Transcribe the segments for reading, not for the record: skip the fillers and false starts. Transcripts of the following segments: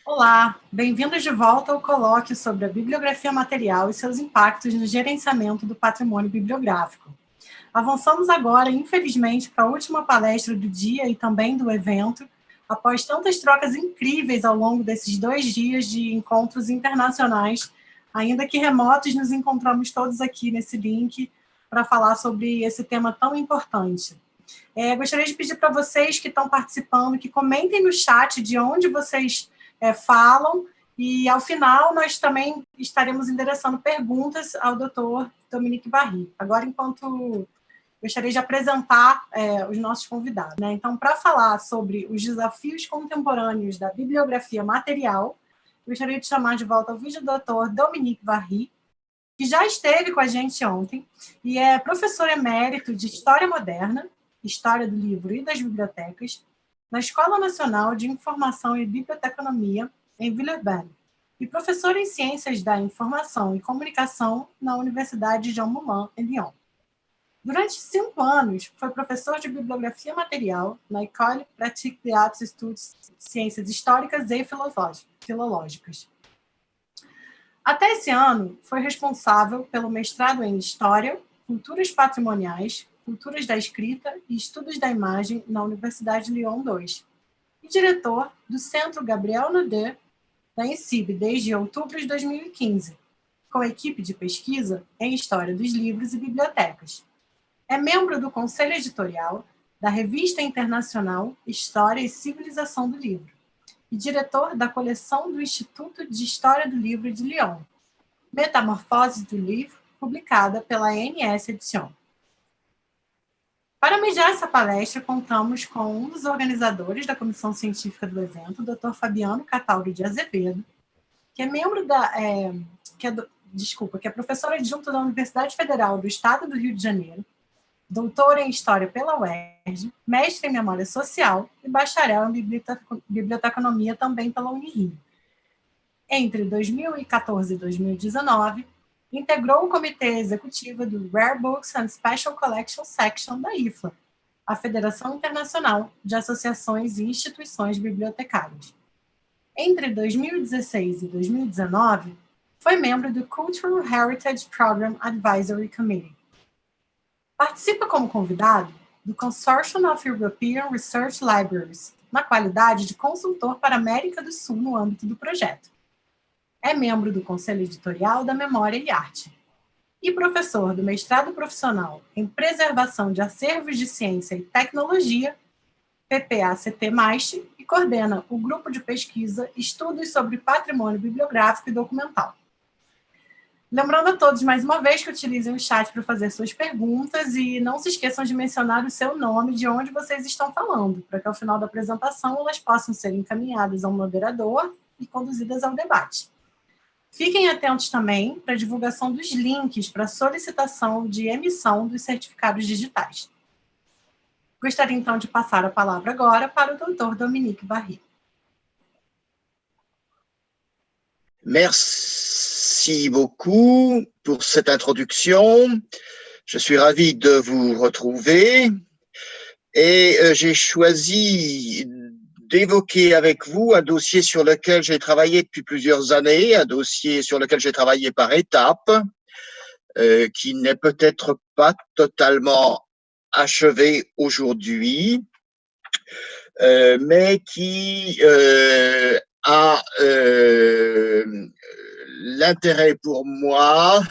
Olá, bem-vindos de volta ao colóquio sobre a bibliografia material e seus impactos no gerenciamento do patrimônio bibliográfico. Avançamos agora, infelizmente, para a última palestra do dia e também do evento, após tantas trocas incríveis ao longo desses 2 dias de encontros internacionais, ainda que remotos, nos encontramos todos aqui nesse link para falar sobre esse tema tão importante. Gostaria de pedir para vocês que estão participando, que comentem no chat de onde vocês falam, e ao final nós também estaremos endereçando perguntas ao Dr. Dominique Barry. Agora, enquanto gostaria de apresentar os nossos convidados, né? Então, para falar sobre os desafios contemporâneos da bibliografia material, gostaria de chamar de volta o vídeo-doutor Dominique Barry, que já esteve com a gente ontem, e é professor emérito de História Moderna, História do Livro e das Bibliotecas, na Escola Nacional de Informação e Biblioteconomia, em Villeurbanne, e professor em Ciências da Informação e Comunicação na Universidade Jean Moulin, em Lyon. Durante 5 anos, foi professor de Bibliografia Material na École Pratique des Hautes Études, Ciências Históricas e Filológicas. Até esse ano, foi responsável pelo mestrado em História, Culturas Patrimoniais, Culturas da Escrita e Estudos da Imagem na Universidade Lyon II, e diretor do Centro Gabriel Naudet, da ENSIB, desde outubro de 2015, com a equipe de pesquisa em História dos Livros e Bibliotecas. É membro do Conselho Editorial da Revista Internacional História e Civilização do Livro, e diretor da coleção do Instituto de História do Livro de Lyon, Metamorfose do Livro, publicada pela ANS Edition. Para mediar essa palestra, contamos com um dos organizadores da comissão científica do evento, o Dr. Fabiano Cataldo de Azevedo, que é membro que é professor adjunto da Universidade Federal do Estado do Rio de Janeiro, doutor em História pela UERJ, mestre em Memória Social e bacharel em Biblioteconomia também pela Unirio. Entre 2014 e 2019, integrou o comitê executivo do Rare Books and Special Collections Section da IFLA, a Federação Internacional de Associações e Instituições Bibliotecárias. Entre 2016 e 2019, foi membro do Cultural Heritage Program Advisory Committee. Participa como convidado do Consortium of European Research Libraries, na qualidade de consultor para a América do Sul no âmbito do projeto. É membro do Conselho Editorial da Memória e Arte e professor do mestrado profissional em Preservação de Acervos de Ciência e Tecnologia, PPACT-MAIST, e coordena o grupo de pesquisa Estudos sobre Patrimônio Bibliográfico e Documental. Lembrando a todos, mais uma vez, que utilizem o chat para fazer suas perguntas e não se esqueçam de mencionar o seu nome, de onde vocês estão falando, para que ao final da apresentação elas possam ser encaminhadas ao moderador e conduzidas ao debate. Fiquem atentos também para a divulgação dos links para solicitação de emissão dos certificados digitais. Gostaria, então, de passar a palavra agora para o Dr. Dominique Barry. Merci beaucoup pour cette introduction. Je suis ravi de vous retrouver et j'ai choisi d'évoquer avec vous un dossier sur lequel j'ai travaillé depuis plusieurs années, un dossier sur lequel j'ai travaillé par étapes, qui n'est peut-être pas totalement achevé aujourd'hui, mais qui a l'intérêt pour moi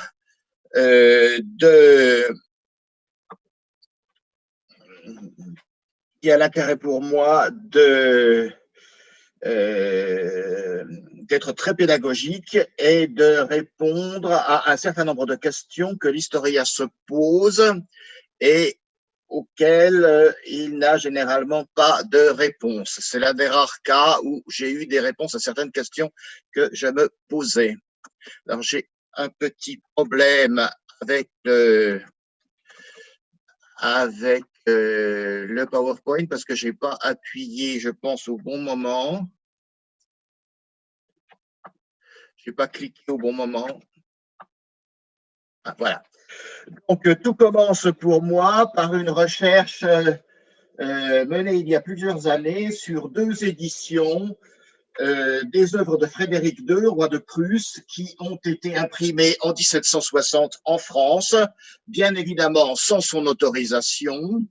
d'être très pédagogique et de répondre à un certain nombre de questions que l'historien se pose et auxquelles il n'a généralement pas de réponse. C'est l'un des rares cas où j'ai eu des réponses à certaines questions que je me posais. Alors, j'ai un petit problème avec le PowerPoint parce que je n'ai pas appuyé, je pense, au bon moment. Je n'ai pas cliqué au bon moment. Ah, voilà. Donc, tout commence pour moi par une recherche menée il y a plusieurs années sur 2 éditions des œuvres de Frédéric II, roi de Prusse, qui ont été imprimées en 1760 en France, bien évidemment sans son autorisation,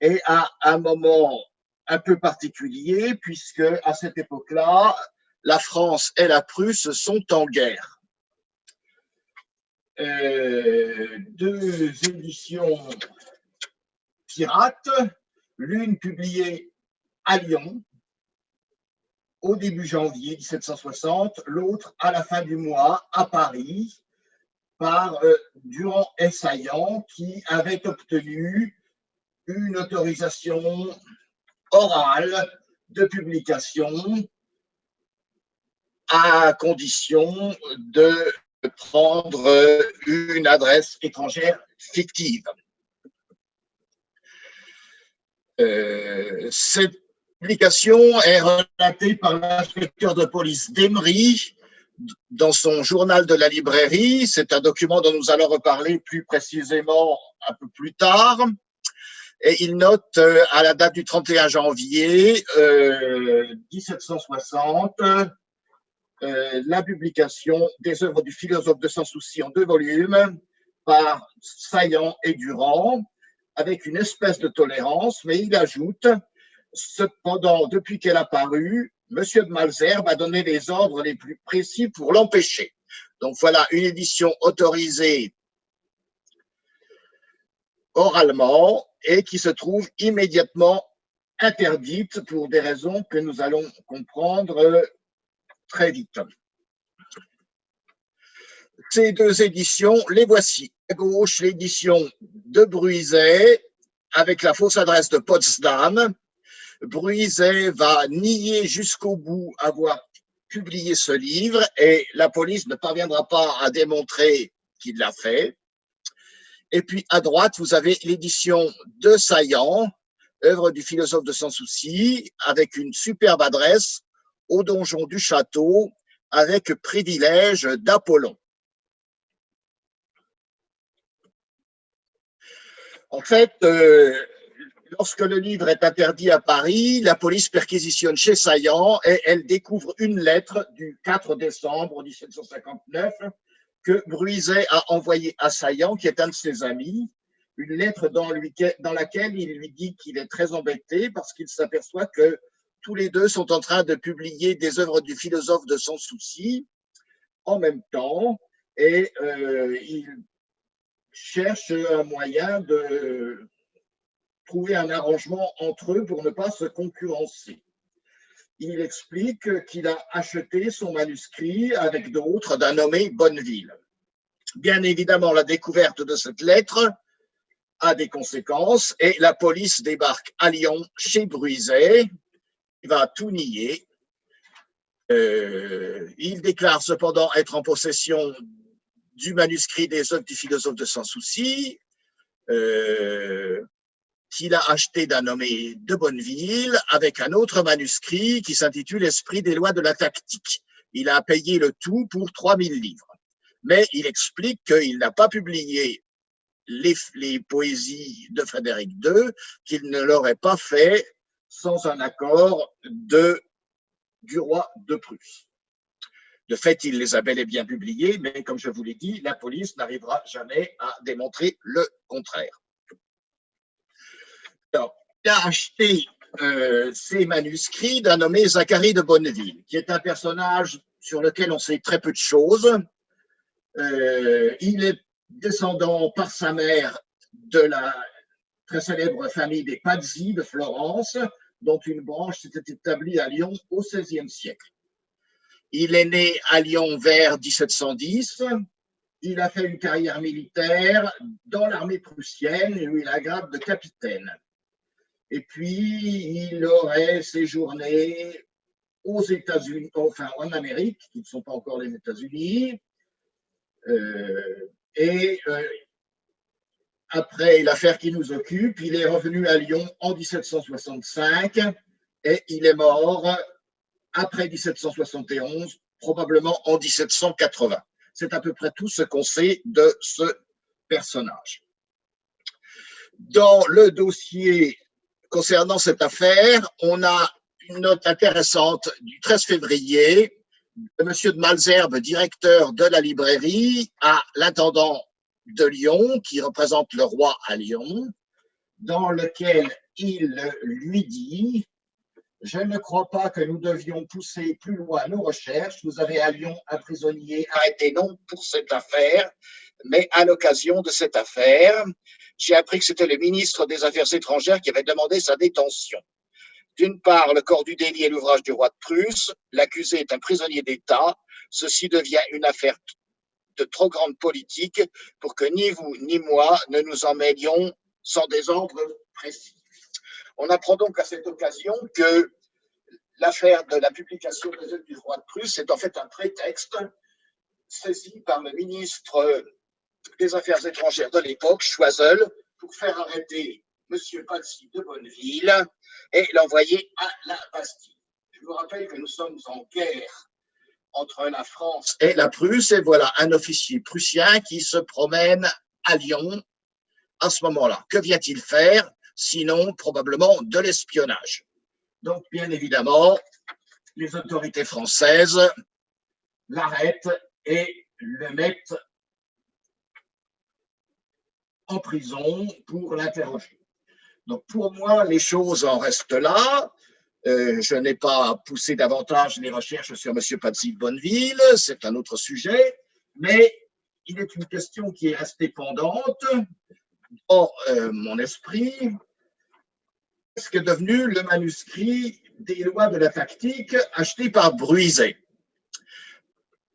et à un moment un peu particulier, puisque à cette époque-là, la France et la Prusse sont en guerre. Deux éditions pirates, l'une publiée à Lyon au début janvier 1760, l'autre à la fin du mois à Paris par Durand et Saillant, qui avait obtenu une autorisation orale de publication à condition de prendre une adresse étrangère fictive. Cette publication est relatée par l'inspecteur de police d'Emery dans son journal de la librairie. C'est un document dont nous allons reparler plus précisément un peu plus tard. Et il note à la date du 31 janvier 1760 la publication des œuvres du philosophe de Sans Souci en 2 volumes par Saillant et Durand, avec une espèce de tolérance, mais il ajoute: cependant, depuis qu'elle a paru, Monsieur de Malesherbes a donné les ordres les plus précis pour l'empêcher. Donc voilà une édition autorisée oralement et qui se trouve immédiatement interdite pour des raisons que nous allons comprendre très vite. Ces deux éditions, les voici. À gauche, l'édition de Bruiset avec la fausse adresse de Potsdam. Bruiset va nier jusqu'au bout avoir publié ce livre et la police ne parviendra pas à démontrer qu'il l'a fait. Et puis à droite, vous avez l'édition de Saillant, œuvre du philosophe de Sans Souci, avec une superbe adresse au donjon du château, avec privilège d'Apollon. En fait, lorsque le livre est interdit à Paris, la police perquisitionne chez Saillant et elle découvre une lettre du 4 décembre 1759 que Bruiset a envoyée à Saillant, qui est un de ses amis, une lettre dans laquelle il lui dit qu'il est très embêté parce qu'il s'aperçoit que tous les deux sont en train de publier des œuvres du philosophe de Sans Souci en même temps et il cherche un moyen de trouver un arrangement entre eux pour ne pas se concurrencer. Il explique qu'il a acheté son manuscrit avec d'autres d'un nommé Bonneville. Bien évidemment, la découverte de cette lettre a des conséquences et la police débarque à Lyon chez Bruiset. Il va tout nier. Il déclare cependant être en possession du manuscrit des œuvres du philosophe de Sans Souci, qu'il a acheté d'un nommé de Bonneville, avec un autre manuscrit qui s'intitule Esprit des lois de la tactique. Il a payé le tout pour 3000 livres. Mais il explique qu'il n'a pas publié les poésies de Frédéric II, qu'il ne l'aurait pas fait sans un accord du roi de Prusse. De fait, il les a bel et bien publiés, mais comme je vous l'ai dit, la police n'arrivera jamais à démontrer le contraire. Alors, il a acheté ces manuscrits d'un nommé Zacharie de Bonneville, qui est un personnage sur lequel on sait très peu de choses. Il est descendant par sa mère de la très célèbre famille des Pazzi de Florence, dont une branche s'était établie à Lyon au XVIe siècle. Il est né à Lyon vers 1710. Il a fait une carrière militaire dans l'armée prussienne où il a grade de capitaine. Et puis, il aurait séjourné aux États-Unis, enfin en Amérique, qui ne sont pas encore les États-Unis. Après l'affaire qui nous occupe, il est revenu à Lyon en 1765 et il est mort après 1771, probablement en 1780. C'est à peu près tout ce qu'on sait de ce personnage. Dans le dossier concernant cette affaire, on a une note intéressante du 13 février de M. de Malesherbes, directeur de la librairie, à l'intendant de Lyon, qui représente le roi à Lyon, dans lequel il lui dit: je ne crois pas que nous devions pousser plus loin nos recherches. Vous avez à Lyon un prisonnier arrêté non pour cette affaire, mais à l'occasion de cette affaire. J'ai appris que c'était le ministre des Affaires étrangères qui avait demandé sa détention. D'une part, le corps du délit est l'ouvrage du roi de Prusse. L'accusé est un prisonnier d'État. Ceci devient une affaire de trop grande politique pour que ni vous ni moi ne nous en mêlions sans désordre précis. On apprend donc à cette occasion que l'affaire de la publication des œuvres du roi de Prusse est en fait un prétexte saisi par le ministre des Affaires étrangères de l'époque, Choiseul, pour faire arrêter M. Palissy de Bonneville et l'envoyer à la Bastille. Je vous rappelle que nous sommes en guerre entre la France et la Prusse, et voilà un officier prussien qui se promène à Lyon à ce moment-là. Que vient-il faire? Sinon, probablement de l'espionnage. Donc, bien évidemment, les autorités françaises l'arrêtent et le mettent en prison pour l'interroger. Donc, pour moi, les choses en restent là. Je n'ai pas poussé davantage les recherches sur M. Palissy de Bonneville, c'est un autre sujet, mais il est une question qui est restée pendante dans mon esprit. Qu'est-ce qu'est devenu le manuscrit des lois de la tactique acheté par Bruiset?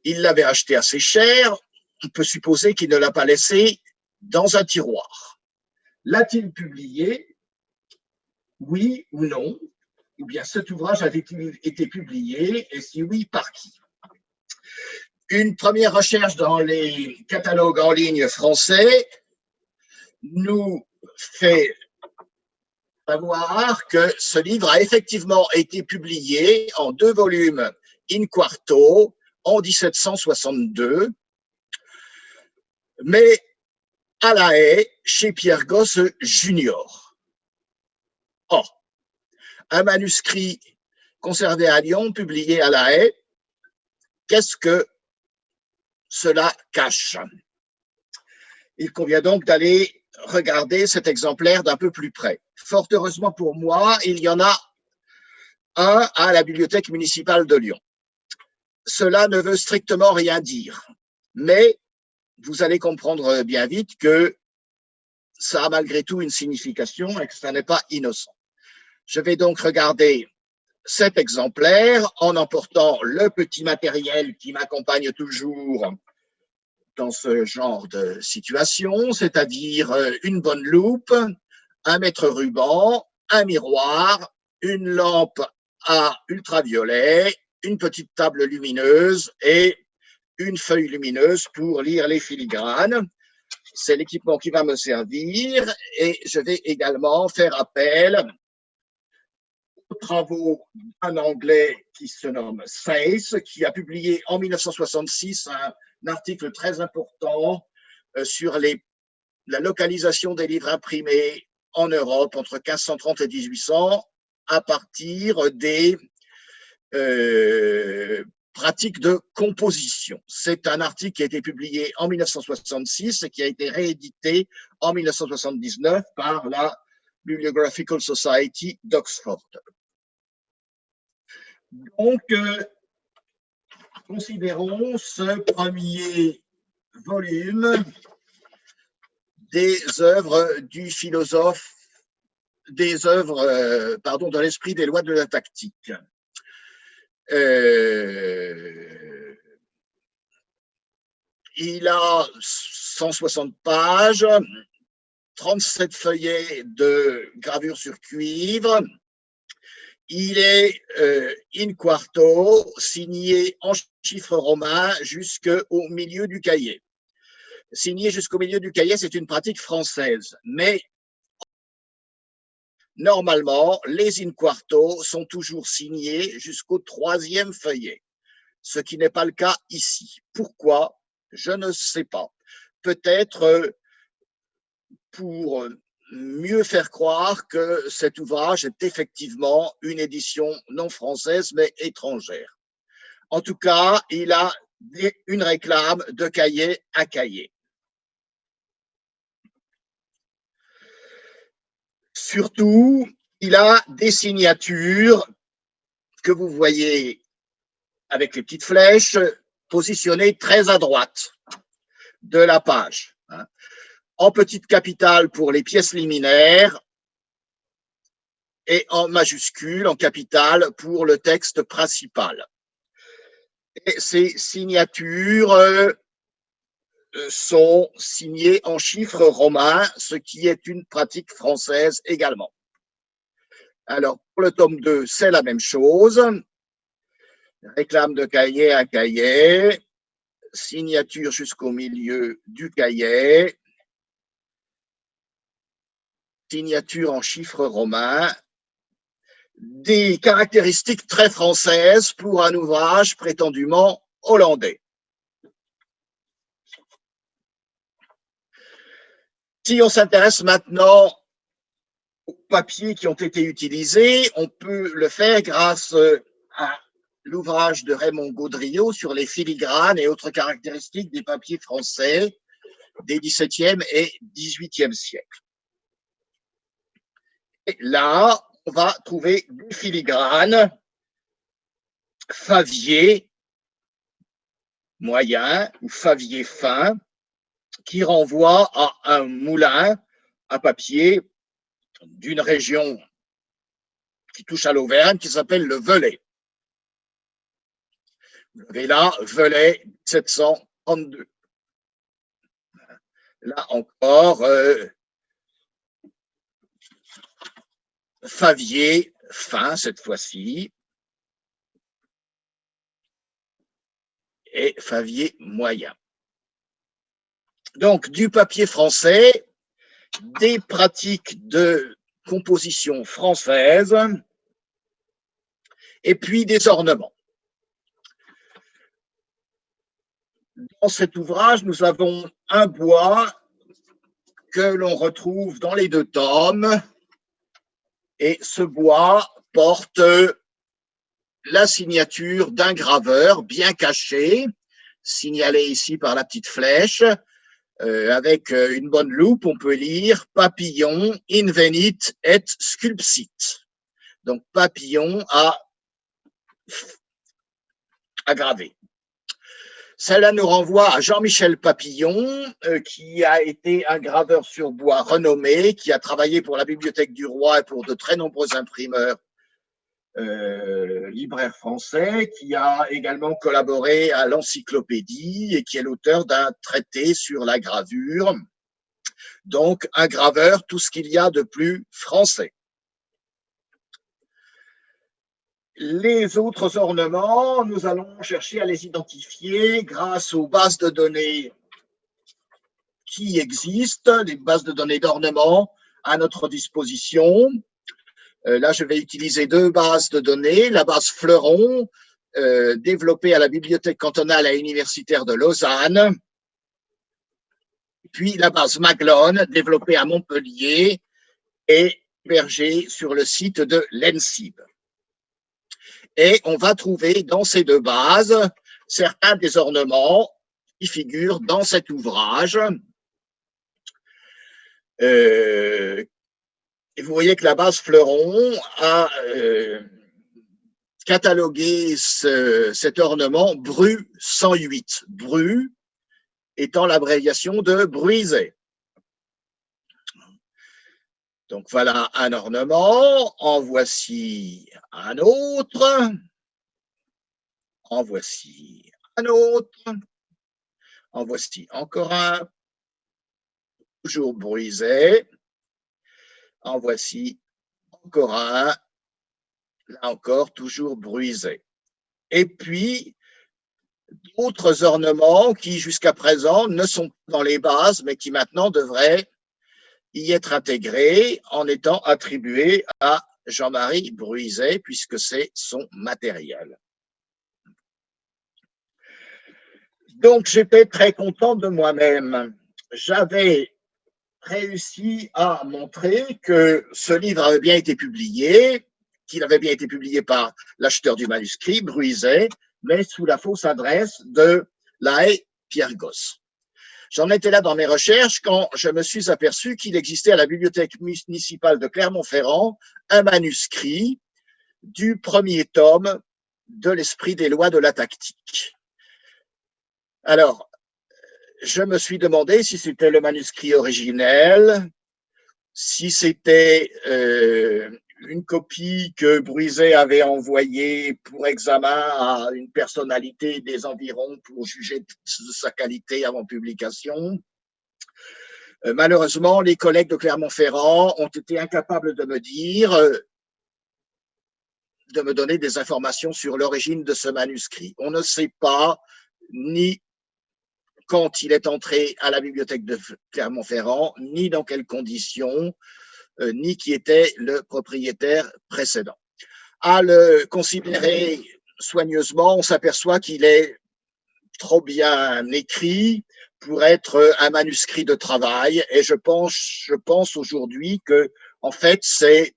Il l'avait acheté assez cher, on peut supposer qu'il ne l'a pas laissé dans un tiroir. L'a-t-il publié? Oui ou non? Ou bien cet ouvrage a-t-il été publié, et si oui, par qui? Une première recherche dans les catalogues en ligne français nous fait savoir que ce livre a effectivement été publié en 2 volumes in quarto en 1762, mais à La Haye, chez Pierre Gosse Junior. Or, un manuscrit conservé à Lyon, publié à La Haye, qu'est-ce que cela cache? Il convient donc d'aller regarder cet exemplaire d'un peu plus près. Fort heureusement pour moi, il y en a un à la bibliothèque municipale de Lyon. Cela ne veut strictement rien dire, mais vous allez comprendre bien vite que ça a malgré tout une signification et que ça n'est pas innocent. Je vais donc regarder cet exemplaire en emportant le petit matériel qui m'accompagne toujours dans ce genre de situation, c'est-à-dire une bonne loupe, un mètre-ruban, un miroir, une lampe à ultraviolet, une petite table lumineuse et une feuille lumineuse pour lire les filigranes. C'est l'équipement qui va me servir, et je vais également faire appel aux travaux d'un Anglais qui se nomme Sayce, qui a publié en 1966 un article très important sur la localisation des livres imprimés en Europe entre 1530 et 1800 à partir des pratiques de composition. C'est un article qui a été publié en 1966 et qui a été réédité en 1979 par la Bibliographical Society d'Oxford. Donc, considérons ce premier volume des œuvres du philosophe, des œuvres, de l'esprit des lois de la tactique. Il a 160 pages, 37 feuillets de gravure sur cuivre. Il est in quarto, signé en chiffres romains jusqu'au milieu du cahier. Signé jusqu'au milieu du cahier, c'est une pratique française, mais normalement, les in quarto sont toujours signés jusqu'au 3e feuillet, ce qui n'est pas le cas ici. Pourquoi? Je ne sais pas. Peut-être pour mieux faire croire que cet ouvrage est effectivement une édition non française mais étrangère. En tout cas, il a une réclame de cahier à cahier. Surtout, il a des signatures que vous voyez avec les petites flèches positionnées très à droite de la page. En petite capitale pour les pièces liminaires et en majuscule, en capitale, pour le texte principal. Et ces signatures sont signées en chiffres romains, ce qui est une pratique française également. Alors, pour le tome 2, c'est la même chose. Réclame de cahier à cahier, signature jusqu'au milieu du cahier, signature en chiffres romains, des caractéristiques très françaises pour un ouvrage prétendument hollandais. Si on s'intéresse maintenant aux papiers qui ont été utilisés, on peut le faire grâce à l'ouvrage de Raymond Gaudriot sur les filigranes et autres caractéristiques des papiers français des XVIIe et XVIIIe siècles. Et là, on va trouver des filigranes Favier moyen ou Favier fin qui renvoient à un moulin à papier d'une région qui touche à l'Auvergne qui s'appelle le Velay. Vous avez là Velay 1732. Là encore, Favier fin cette fois-ci et Favier moyen. Donc du papier français, des pratiques de composition française et puis des ornements. Dans cet ouvrage, nous avons un bois que l'on retrouve dans les deux tomes et ce bois porte la signature d'un graveur bien caché, signalé ici par la petite flèche. Avec une bonne loupe, on peut lire « Papillon invenit et sculpsit ». Donc, papillon à graver. Cela nous renvoie à Jean-Michel Papillon, qui a été un graveur sur bois renommé, qui a travaillé pour la Bibliothèque du Roi et pour de très nombreux imprimeurs libraire français, qui a également collaboré à l'Encyclopédie et qui est l'auteur d'un traité sur la gravure. Donc, un graveur, tout ce qu'il y a de plus français. Les autres ornements, nous allons chercher à les identifier grâce aux bases de données qui existent, les bases de données d'ornements à notre disposition. Là, je vais utiliser deux bases de données. La base Fleuron, développée à la Bibliothèque cantonale et universitaire de Lausanne. Puis la base Maglone, développée à Montpellier et hébergée sur le site de l'ENSIB. Et on va trouver dans ces deux bases certains des ornements qui figurent dans cet ouvrage. Et vous voyez que la base Fleuron a catalogué cet ornement Bru 108. Bru étant l'abréviation de Bruiset. Donc voilà un ornement, en voici un autre, en voici un autre, en voici encore un, toujours Bruiset, en voici encore un, là encore toujours Bruiset. Et puis d'autres ornements qui jusqu'à présent ne sont pas dans les bases, mais qui maintenant devraient y être intégrés en étant attribués à Jean-Marie Bruiset, puisque c'est son matériel. Donc, j'étais très content de moi-même. J'avais réussi à montrer que ce livre avait bien été publié, qu'il avait bien été publié par l'acheteur du manuscrit, Bruiset, mais sous la fausse adresse de La Haye-Pierre Gosse. J'en étais là dans mes recherches quand je me suis aperçu qu'il existait à la bibliothèque municipale de Clermont-Ferrand un manuscrit du premier tome de l'esprit des lois de la tactique. Alors, je me suis demandé si c'était le manuscrit originel, si c'était une copie que Bruiset avait envoyée pour examen à une personnalité des environs pour juger de sa qualité avant publication. Malheureusement, les collègues de Clermont-Ferrand ont été incapables de me dire, de me donner des informations sur l'origine de ce manuscrit. On ne sait pas ni quand il est entré à la bibliothèque de Clermont-Ferrand, ni dans quelles conditions, ni qui était le propriétaire précédent. À le considérer soigneusement, on s'aperçoit qu'il est trop bien écrit pour être un manuscrit de travail, et je pense aujourd'hui que, en fait, c'est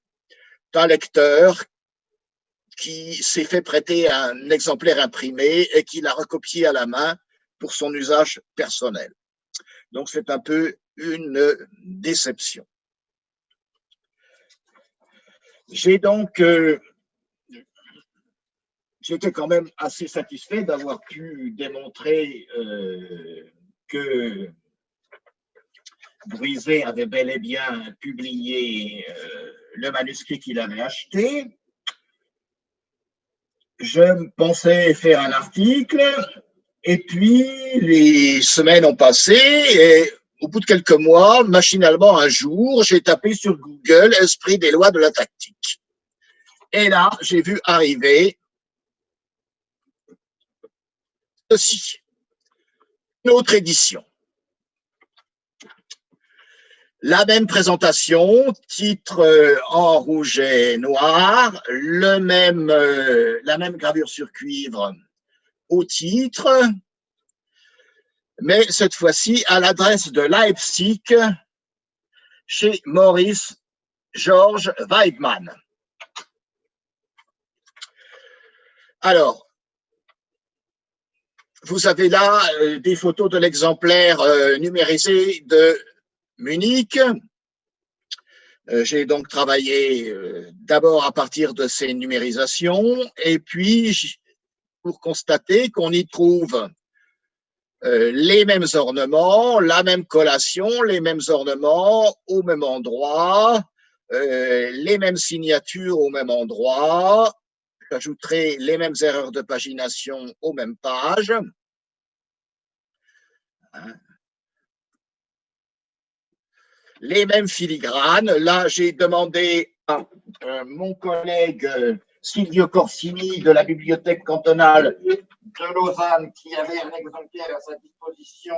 un lecteur qui s'est fait prêter un exemplaire imprimé et qui l'a recopié à la main pour son usage personnel. Donc, c'est un peu une déception. J'étais quand même assez satisfait d'avoir pu démontrer que Bruiset avait bel et bien publié le manuscrit qu'il avait acheté. Je pensais faire un article, et puis les semaines ont passé, et au bout de quelques mois, machinalement un jour, j'ai tapé sur Google « Esprit des lois de la tactique ». Et là, j'ai vu arriver ceci, une autre édition. La même présentation, titre en rouge et noir, la même gravure sur cuivre au titre, mais cette fois-ci à l'adresse de Leipzig chez Maurice George Weidmann. Alors, vous avez là des photos de l'exemplaire numérisé de Munich. J'ai donc travaillé d'abord à partir de ces numérisations, et puis pour constater qu'on y trouve les mêmes ornements, la même collation, les mêmes ornements au même endroit, les mêmes signatures au même endroit. J'ajouterai les mêmes erreurs de pagination aux mêmes pages. Les mêmes filigranes. Là, j'ai demandé à mon collègue Silvio Corsini de la bibliothèque cantonale de Lausanne, qui avait un exemplaire à sa disposition,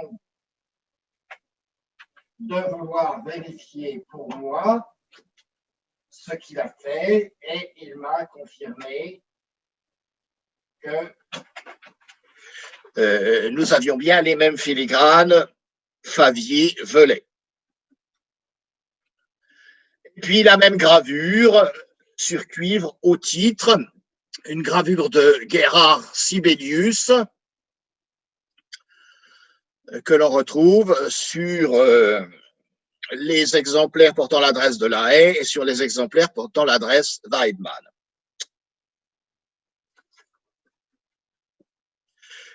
de vouloir vérifier pour moi ce qu'il a fait, et il m'a confirmé que nous avions bien les mêmes filigranes, Favier, Velay. Puis la même gravure sur cuivre au titre, une gravure de Gerhard Sibelius que l'on retrouve sur les exemplaires portant l'adresse de La Haye et sur les exemplaires portant l'adresse Weidmann.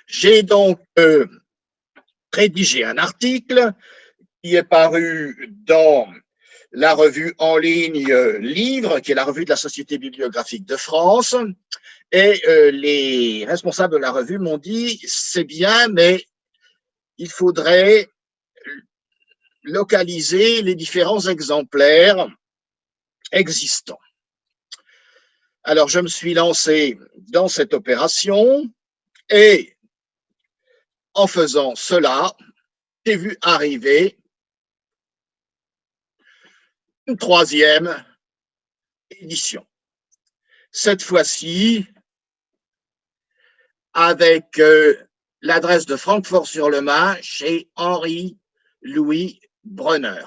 J'ai donc rédigé un article qui est paru dans la revue en ligne Livre, qui est la revue de la Société bibliographique de France, et les responsables de la revue m'ont dit « c'est bien, mais il faudrait localiser les différents exemplaires existants ». Alors, je me suis lancé dans cette opération, et en faisant cela, j'ai vu arriver une troisième édition. Cette fois-ci, avec l'adresse de Francfort-sur-le-Main chez Henri-Louis Brunner.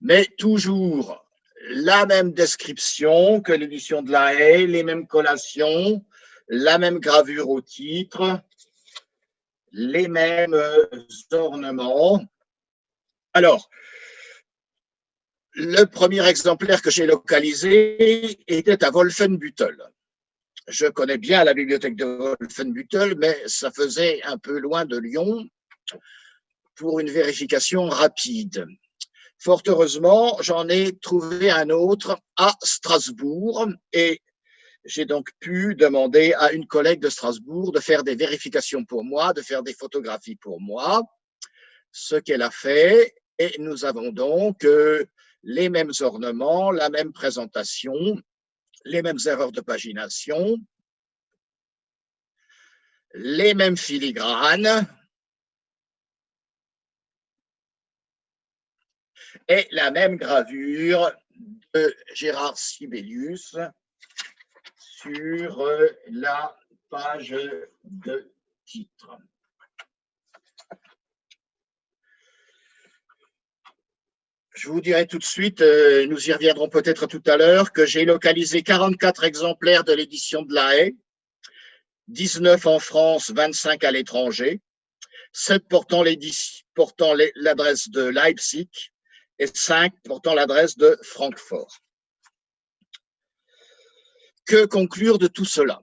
mais toujours la même description que l'édition de La Haye, les mêmes collations, la même gravure au titre, les mêmes ornements. Alors, le premier exemplaire que j'ai localisé était à Wolfenbüttel. Je connais bien la bibliothèque de Wolfenbüttel, mais ça faisait un peu loin de Lyon pour une vérification rapide. Fort heureusement, j'en ai trouvé un autre à Strasbourg et j'ai donc pu demander à une collègue de Strasbourg de faire des vérifications pour moi, de faire des photographies pour moi, ce qu'elle a fait. Et nous avons donc les mêmes ornements, la même présentation, les mêmes erreurs de pagination, les mêmes filigranes et la même gravure de Gérard Sibelius sur la page de titre. Je vous dirai tout de suite, nous y reviendrons peut-être tout à l'heure, que j'ai localisé 44 exemplaires de l'édition de La Haye, 19 en France, 25 à l'étranger, 7 portant l'adresse de Leipzig et 5 portant l'adresse de Francfort. Que conclure de tout cela?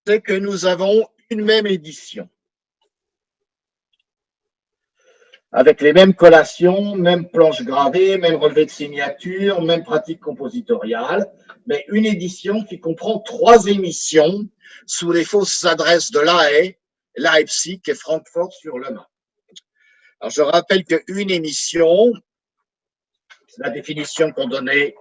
C'est que nous avons une même édition, avec les mêmes collations, mêmes planches gravées, même relevés de signature, même pratique compositoriale, mais une édition qui comprend 3 émissions sous les fausses adresses de La Haye, Leipzig et Francfort-sur-le-Main. Alors, je rappelle qu'une émission, c'est la définition qu'ont donnée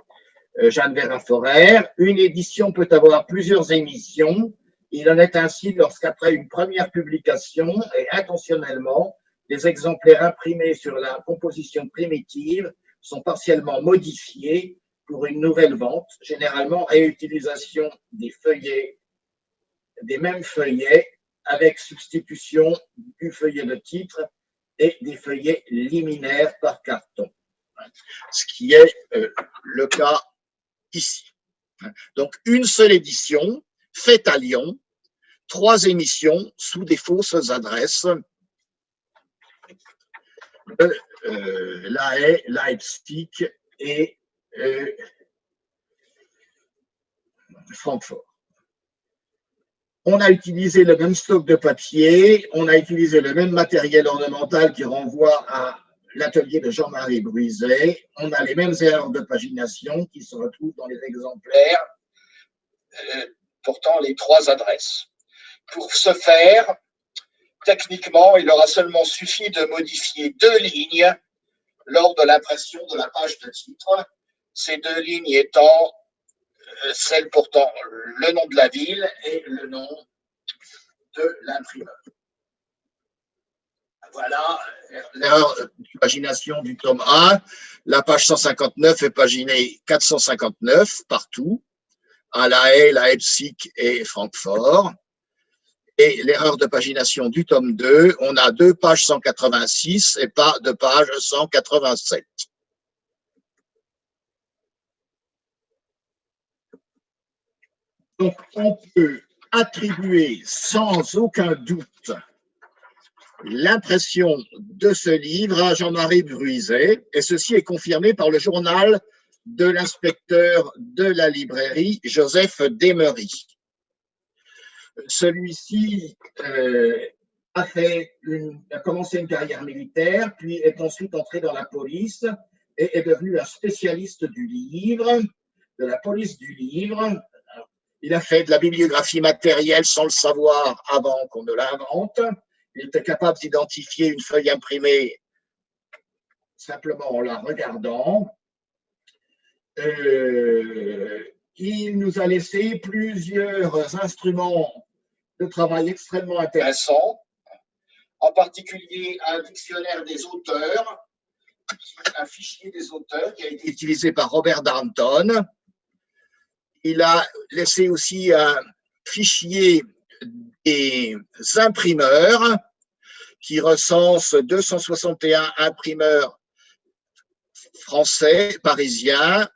Jeanne Vérin-Forer, une édition peut avoir plusieurs émissions. Il en est ainsi lorsqu'après une première publication et intentionnellement, les exemplaires imprimés sur la composition primitive sont partiellement modifiés pour une nouvelle vente, généralement réutilisation des feuillets, des mêmes feuillets avec substitution du feuillet de titre et des feuillets liminaires par carton, ce qui est le cas ici. Donc, une seule édition faite à Lyon, 3 émissions sous des fausses adresses de La Haye, Leipzig et Francfort. On a utilisé le même stock de papier, on a utilisé le même matériel ornemental qui renvoie à l'atelier de Jean-Marie Bruiset, on a les mêmes erreurs de pagination qui se retrouvent dans les exemplaires portant les 3 adresses. Pour ce faire, techniquement, il aura seulement suffi de modifier 2 lignes lors de l'impression de la page de titre, ces 2 lignes étant celle portant le nom de la ville et le nom de l'imprimeur. Voilà l'erreur de pagination du tome 1. La page 159 est paginée 459 partout, à La Haye, Leipzig et Francfort. Et l'erreur de pagination du tome 2, on a 2 pages 186 et pas de page 187. Donc, on peut attribuer sans aucun doute l'impression de ce livre à Jean-Marie Bruiset, et ceci est confirmé par le journal de l'inspecteur de la librairie, Joseph Demery. Celui-ci a commencé une carrière militaire, puis est ensuite entré dans la police et est devenu un spécialiste du livre, de la police du livre. Il a fait de la bibliographie matérielle sans le savoir avant qu'on ne l'invente. Il était capable d'identifier une feuille imprimée simplement en la regardant. Il nous a laissé plusieurs instruments de travail extrêmement intéressants, en particulier un dictionnaire des auteurs, un fichier des auteurs qui a été utilisé par Robert Darnton. Il a laissé aussi un fichier des imprimeurs qui recense 261 imprimeurs français, parisiens,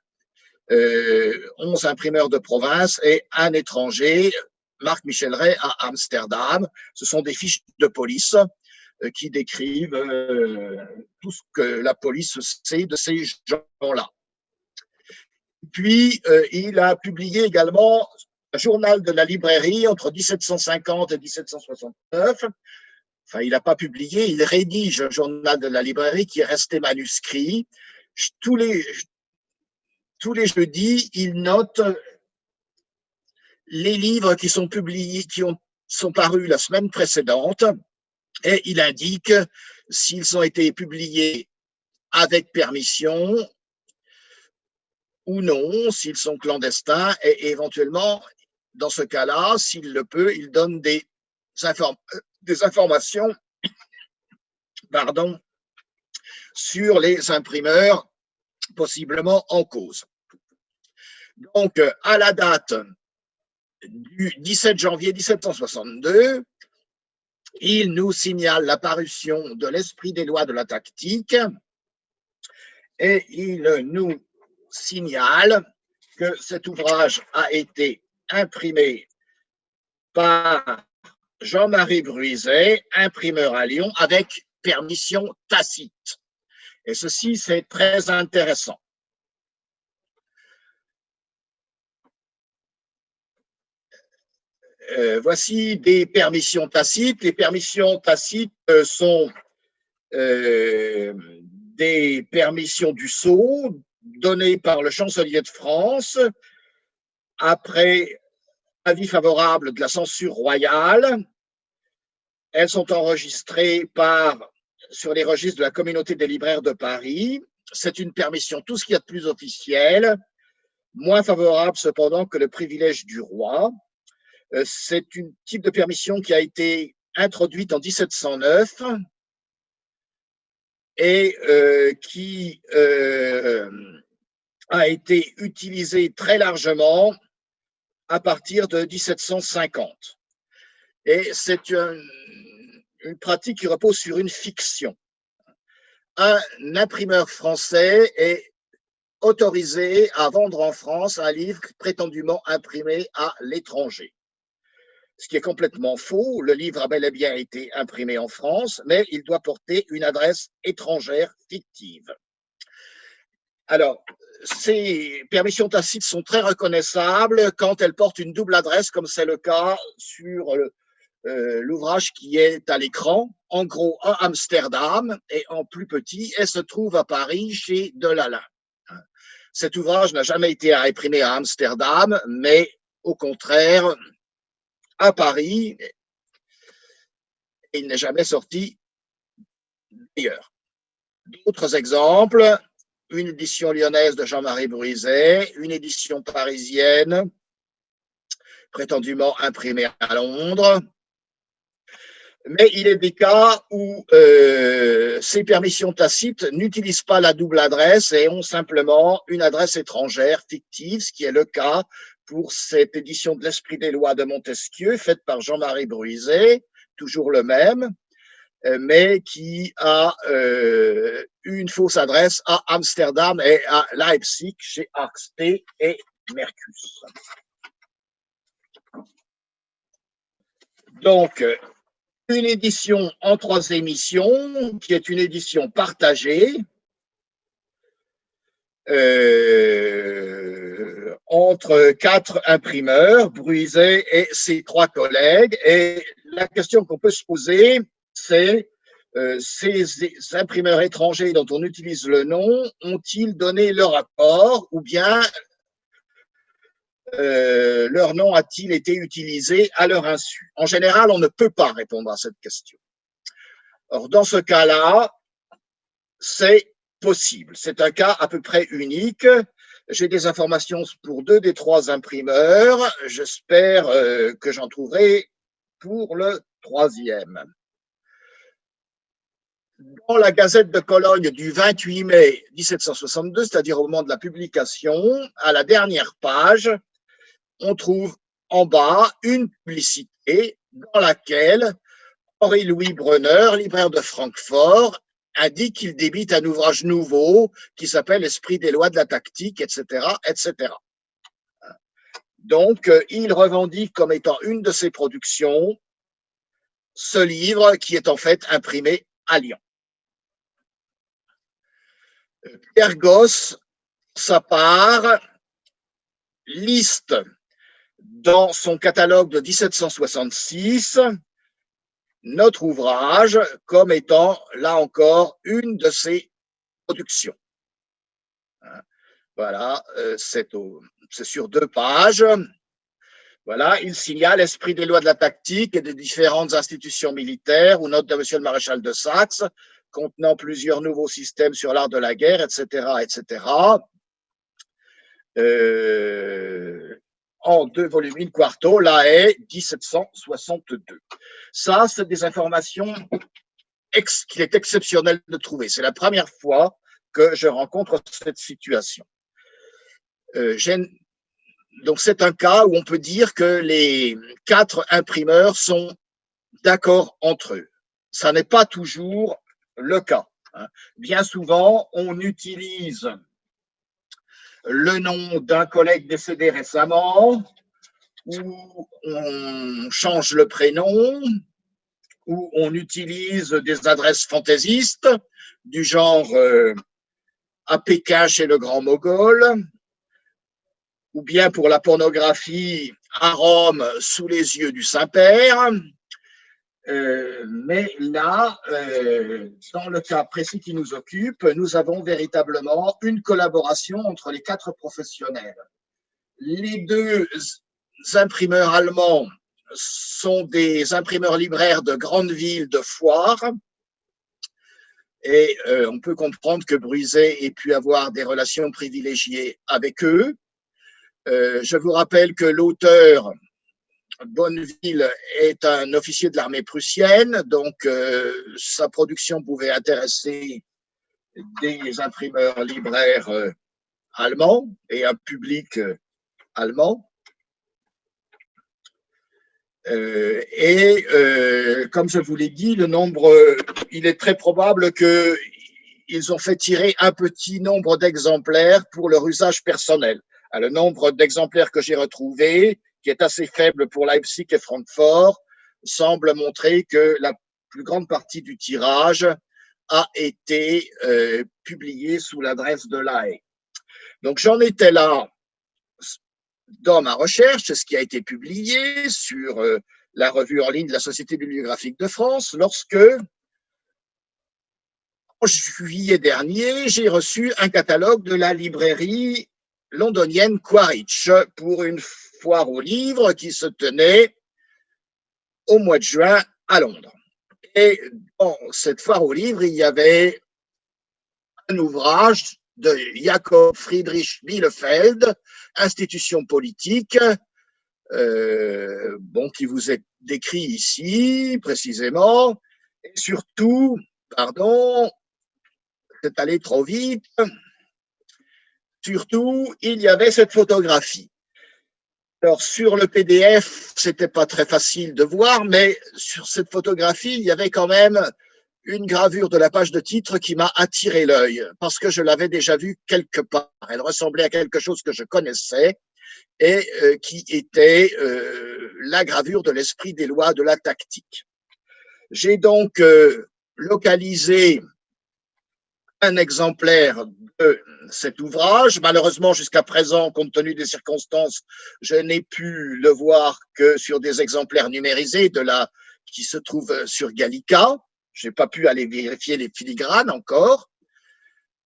11 imprimeurs de province et un étranger, Marc Michelray à Amsterdam. Ce sont des fiches de police qui décrivent tout ce que la police sait de ces gens-là. Puis, il a publié également un journal de la librairie entre 1750 et 1769. Enfin, il n'a pas publié, il rédige un journal de la librairie qui est resté manuscrit. Tous les jeudis, il note les livres qui sont publiés, sont parus la semaine précédente, et il indique s'ils ont été publiés avec permission ou non, s'ils sont clandestins, et éventuellement, dans ce cas-là, s'il le peut, il donne des informations sur les imprimeurs possiblement en cause. Donc, à la date du 17 janvier 1762, il nous signale la parution de l'Esprit des lois de la tactique et il nous signale que cet ouvrage a été imprimé par Jean-Marie Bruizet, imprimeur à Lyon, avec permission tacite. Et ceci, c'est très intéressant. Voici des permissions tacites. Les permissions tacites sont des permissions du sceau données par le chancelier de France après avis favorable de la censure royale. Elles sont enregistrées sur les registres de la communauté des libraires de Paris. C'est une permission, tout ce qu'il y a de plus officiel, moins favorable cependant que le privilège du roi. C'est un type de permission qui a été introduite en 1709 et qui a été utilisée très largement à partir de 1750. Et c'est une pratique qui repose sur une fiction. Un imprimeur français est autorisé à vendre en France un livre prétendument imprimé à l'étranger. Ce qui est complètement faux. Le livre a bel et bien été imprimé en France, mais il doit porter une adresse étrangère fictive. Alors, ces permissions tacites sont très reconnaissables quand elles portent une double adresse, comme c'est le cas sur l'ouvrage qui est à l'écran, en gros à Amsterdam et en plus petit, et se trouve à Paris chez Delalin. Cet ouvrage n'a jamais été imprimé à Amsterdam, mais au contraire, à Paris, il n'est jamais sorti d'ailleurs. D'autres exemples, une édition lyonnaise de Jean-Marie Bruizet, une édition parisienne, prétendument imprimée à Londres. Mais il est des cas où ces permissions tacites n'utilisent pas la double adresse et ont simplement une adresse étrangère fictive, ce qui est le cas pour cette édition de l'Esprit des lois de Montesquieu, faite par Jean-Marie Bruizet, toujours le même, mais qui a une fausse adresse à Amsterdam et à Leipzig, chez Arxté et Mercus. Donc, une édition en 3 émissions, qui est une édition partagée entre 4 imprimeurs, Bruizet et ses 3 collègues. Et la question qu'on peut se poser, c'est ces imprimeurs étrangers dont on utilise le nom, ont-ils donné leur accord ou bien leur nom a-t-il été utilisé à leur insu? En général, on ne peut pas répondre à cette question. Or, dans ce cas-là, c'est possible. C'est un cas à peu près unique. J'ai des informations pour 2 des 3 imprimeurs. J'espère que j'en trouverai pour le 3e. Dans la Gazette de Cologne du 28 mai 1762, c'est-à-dire au moment de la publication, à la dernière page, on trouve en bas une publicité dans laquelle Henri-Louis Brunner, libraire de Francfort, indique qu'il débite un ouvrage nouveau qui s'appelle L'esprit des lois de la tactique, etc., etc. Donc, il revendique comme étant une de ses productions ce livre qui est en fait imprimé à Lyon. Pierre Gosse, sa part, liste dans son catalogue de 1766 notre ouvrage comme étant, là encore, une de ses productions. Voilà, c'est sur 2 pages. Voilà, il signale l'esprit des lois de la tactique et des différentes institutions militaires, ou note de monsieur le maréchal de Saxe, contenant plusieurs nouveaux systèmes sur l'art de la guerre, etc., etc. En 2 volumes in quarto, La Haye, 1762. Ça, c'est des informations qu'il est exceptionnel de trouver. C'est la première fois que je rencontre cette situation. Donc, c'est un cas où on peut dire que les 4 imprimeurs sont d'accord entre eux. Ça n'est pas toujours le cas. Bien souvent, on utilise le nom d'un collègue décédé récemment, ou on change le prénom, ou on utilise des adresses fantaisistes du genre à Pékin chez le grand mogol, ou bien pour la pornographie à Rome sous les yeux du Saint-Père. Mais là, dans le cas précis qui nous occupe, nous avons véritablement une collaboration entre les 4 professionnels. Les 2 imprimeurs allemands sont des imprimeurs libraires de grandes villes de foire, et on peut comprendre que Bruizet ait pu avoir des relations privilégiées avec eux. Je vous rappelle que l'auteur, Bonneville, est un officier de l'armée prussienne, donc sa production pouvait intéresser des imprimeurs libraires allemands et un public allemand. Comme je vous l'ai dit, il est très probable qu'ils ont fait tirer un petit nombre d'exemplaires pour leur usage personnel. Le nombre d'exemplaires que j'ai retrouvé, qui est assez faible pour Leipzig et Francfort, semble montrer que la plus grande partie du tirage a été publiée sous l'adresse de La Haye. Donc j'en étais là dans ma recherche, ce qui a été publié sur la revue en ligne de la Société bibliographique de France, lorsque, en juillet dernier, j'ai reçu un catalogue de la librairie londonienne Quaritch pour une foire aux livres qui se tenait au mois de juin à Londres. Et dans cette foire aux livres, il y avait un ouvrage de Jakob Friedrich Bielefeld, Institution politique, qui vous est décrit ici précisément, et surtout, c'est allé trop vite, surtout, il y avait cette photographie. Alors, sur le PDF, c'était pas très facile de voir, mais sur cette photographie, il y avait quand même une gravure de la page de titre qui m'a attiré l'œil, parce que je l'avais déjà vue quelque part. Elle ressemblait à quelque chose que je connaissais, et qui était la gravure de l'esprit des lois de la tactique. J'ai donc localisé un exemplaire de cet ouvrage. Malheureusement, jusqu'à présent, compte tenu des circonstances, je n'ai pu le voir que sur des exemplaires numérisés qui se trouvent sur Gallica. Je n'ai pas pu aller vérifier les filigranes encore.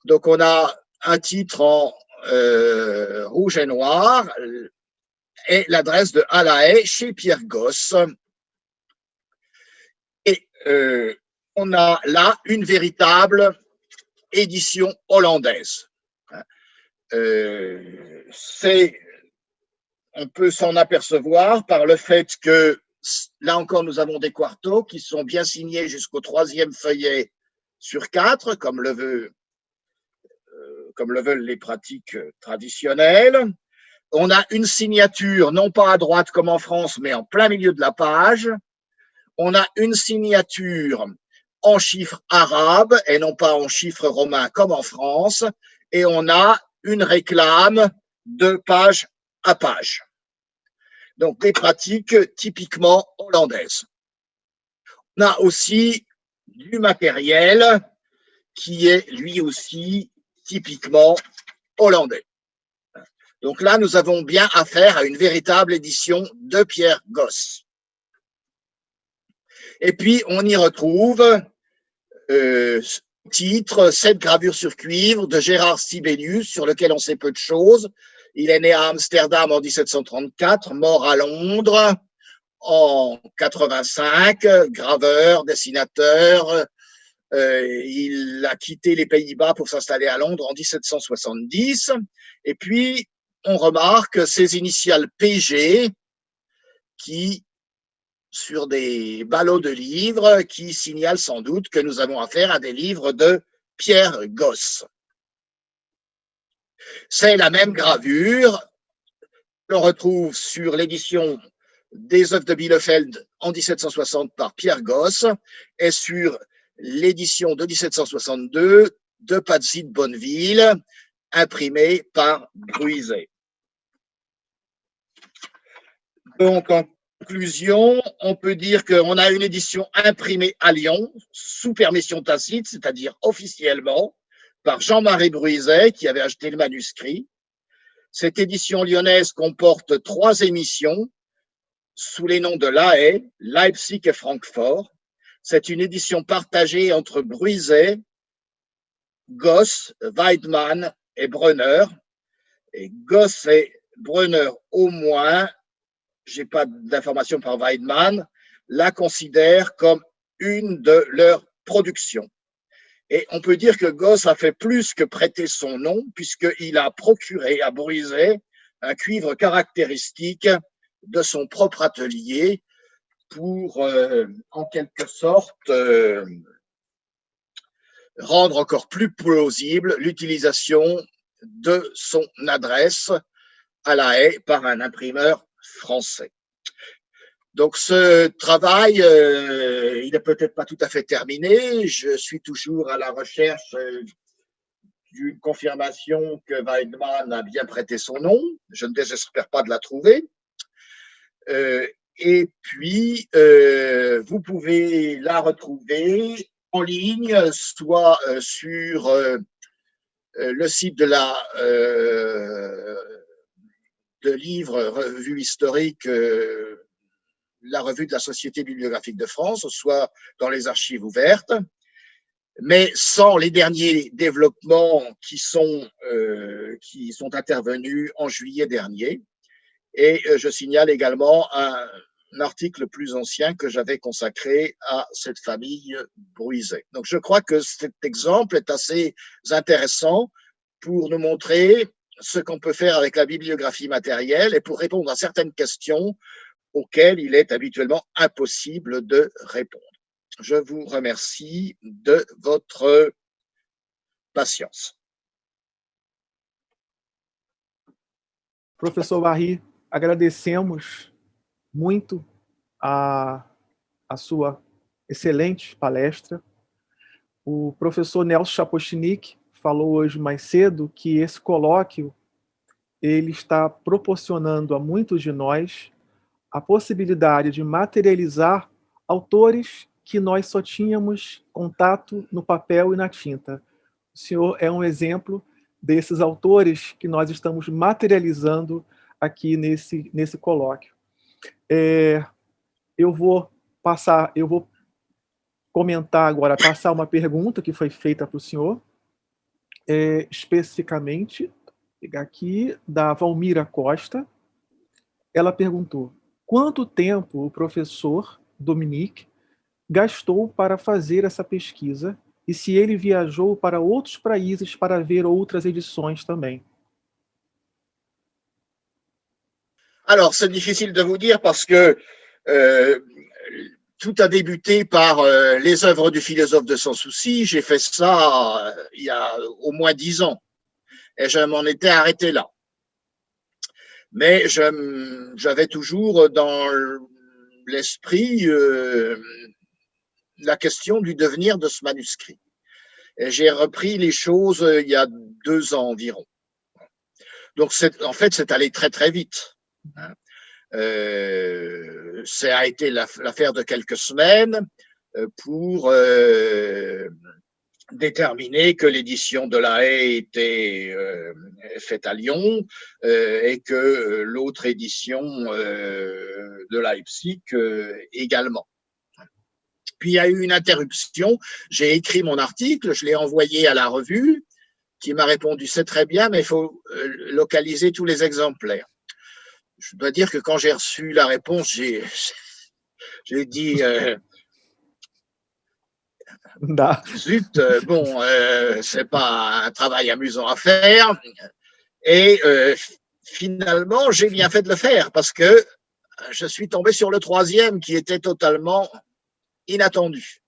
Donc, on a un titre en rouge et noir et l'adresse de à La Haye chez Pierre Gosse. Et on a là une véritable édition hollandaise. On peut s'en apercevoir par le fait que, là encore, nous avons des quartos qui sont bien signés jusqu'au 3e feuillet sur 4, comme le veulent les pratiques traditionnelles. On a une signature, non pas à droite comme en France, mais en plein milieu de la page. On a une signature en chiffres arabes et non pas en chiffres romains comme en France, et on a une réclame de page à page. Donc, des pratiques typiquement hollandaises. On a aussi du matériel qui est lui aussi typiquement hollandais. Donc là, nous avons bien affaire à une véritable édition de Pierre Gosse. Et puis, on y retrouve titre, 7 gravures sur cuivre de Gérard Sibelius, sur lequel on sait peu de choses. Il est né à Amsterdam en 1734, mort à Londres en 85, graveur, dessinateur. Il a quitté les Pays-Bas pour s'installer à Londres en 1770. Et puis, on remarque ses initiales PG qui, sur des ballots de livres, qui signalent sans doute que nous avons affaire à des livres de Pierre Gosse. C'est la même gravure l'on retrouve sur l'édition des œuvres de Bielefeld en 1760 par Pierre Gosse et sur l'édition de 1762 de Patsy de Bonneville, imprimée par Bruizet. Donc, en conclusion, on peut dire qu'on a une édition imprimée à Lyon, sous permission tacite, c'est-à-dire officiellement, par Jean-Marie Bruizet, qui avait acheté le manuscrit. Cette édition lyonnaise comporte 3 émissions sous les noms de La Haye, Leipzig et Francfort. C'est une édition partagée entre Bruizet, Gosse, Weidmann et Brunner. Et Gosse et Brunner, au moins, je n'ai pas d'informations par Weidmann, la considèrent comme une de leurs productions. Et on peut dire que Gosse a fait plus que prêter son nom, puisqu'il a procuré à Bruizet un cuivre caractéristique de son propre atelier pour, en quelque sorte, rendre encore plus plausible l'utilisation de son adresse à La Haye par un imprimeur français. Donc ce travail, il n'est peut-être pas tout à fait terminé. Je suis toujours à la recherche d'une confirmation que Weidmann a bien prêté son nom. Je ne désespère pas de la trouver. Et puis, vous pouvez la retrouver en ligne, soit sur le site de livres, revue historique, la revue de la Société bibliographique de France, soit dans les archives ouvertes, mais sans les derniers développements qui sont intervenus en juillet dernier. Et je signale également un article plus ancien que j'avais consacré à cette famille Bruizet. Donc je crois que cet exemple est assez intéressant pour nous montrer ce qu'on peut faire avec la bibliographie matérielle et pour répondre à certaines questions auxquelles il est habituellement impossible de répondre. Je vous remercie de votre patience. Professor Barry, agradecemos muito a sua excelente palestra. O professor Nelson Chapochnik falou hoje mais cedo que esse colóquio ele está proporcionando a muitos de nós a possibilidade de materializar autores que nós só tínhamos contato no papel e na tinta. O senhor é um exemplo desses autores que nós estamos materializando aqui nesse colóquio. Eu vou comentar agora, passar uma pergunta que foi feita para o senhor, especificamente, vou pegar aqui, da Valmira Costa. Ela perguntou: quanto tempo o professor Dominique gastou para fazer essa pesquisa e se ele viajou para outros países para ver outras edições também? Alors, c'est difficile de vous dire parce que tout a débuté par les œuvres du philosophe de Sans Souci. J'ai fait ça il y a au moins 10 ans et je m'en étais arrêté là. Mais j'avais toujours dans l'esprit la question du devenir de ce manuscrit. J'ai repris les choses il y a 2 ans environ. Donc, en fait, c'est allé très, très vite. Ça a été l'affaire de quelques semaines pour déterminer que l'édition de La Haye était faite à Lyon et que l'autre édition de Leipzig également. Puis il y a eu une interruption. J'ai écrit mon article, je l'ai envoyé à la revue, qui m'a répondu c'est très bien, mais il faut localiser tous les exemplaires. Je dois dire que quand j'ai reçu la réponse, j'ai dit zut, bon, c'est pas un travail amusant à faire. Et finalement, j'ai bien fait de le faire parce que je suis tombé sur le 3e qui était totalement inattendu.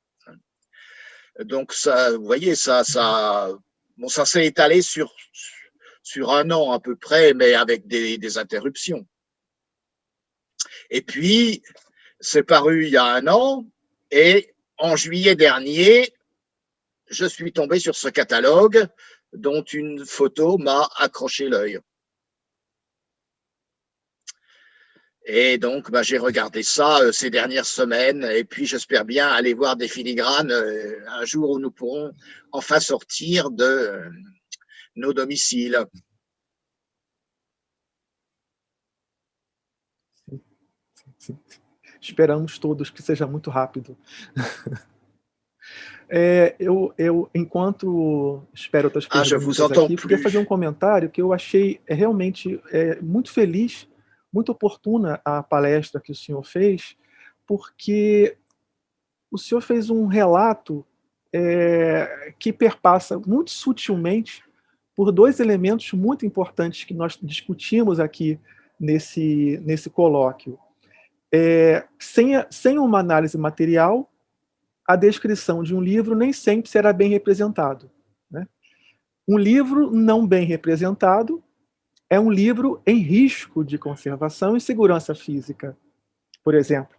Donc ça, vous voyez, ça s'est étalé sur 1 an à peu près, mais avec des interruptions. Et puis, c'est paru il y a 1 an, et en juillet dernier, je suis tombé sur ce catalogue dont une photo m'a accroché l'œil. Et donc, j'ai regardé ça ces dernières semaines, et puis j'espère bien aller voir des filigranes un jour où nous pourrons enfin sortir de nos domiciles. Esperamos todos que seja muito rápido. Enquanto espero outras perguntas aqui, queria fazer um comentário que eu achei realmente muito feliz, muito oportuna a palestra que o senhor fez, porque o senhor fez um relato que perpassa muito sutilmente por 2 elementos muito importantes que nós discutimos aqui nesse colóquio. Sem uma análise material, a descrição de um livro nem sempre será bem representado, né? Um livro não bem representado é um livro em risco de conservação e segurança física, por exemplo.